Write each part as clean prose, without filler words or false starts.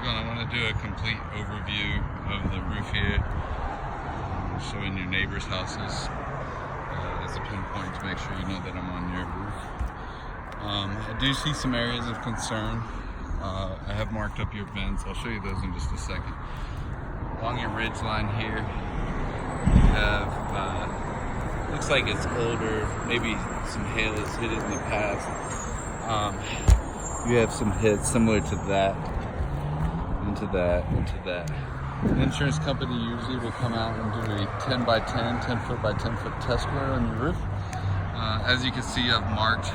going? I want to do a complete overview of the roof here, showing your neighbors' houses as a pinpoint to make sure you know that I'm on your roof. I do see some areas of concern. I have marked up your vents. I'll show you those in just a second. Along your ridge line here, you have, looks like it's older, maybe some hail has hit it in the past. You have some hits similar to that, into that, into that. The insurance company usually will come out and do a 10 by 10, 10 foot by 10 foot test square on your roof. As you can see, I've marked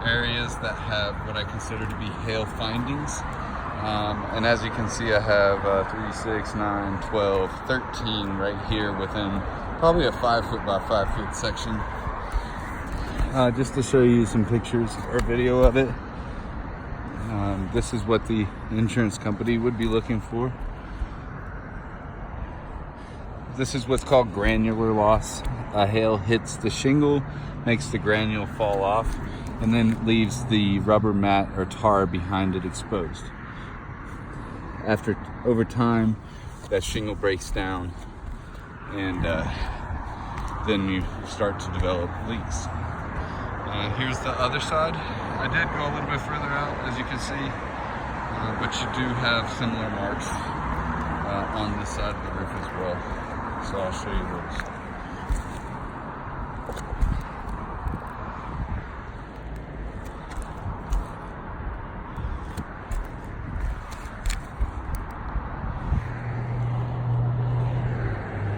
areas that have what I consider to be hail findings. And as you can see, I have 3, 6, 9, 12, 13 right here within probably a 5 foot by 5 foot section. Just to show you some pictures or video of it. This is what the insurance company would be looking for. This is what's called granular loss. Hail hits the shingle, makes the granule fall off, and then leaves the rubber mat or tar behind it exposed. Over time, that shingle breaks down, and then you start to develop leaks. Here's the other side. I did go a little bit further out, as you can see, but you do have similar marks on this side of the roof as well. So I'll show you those.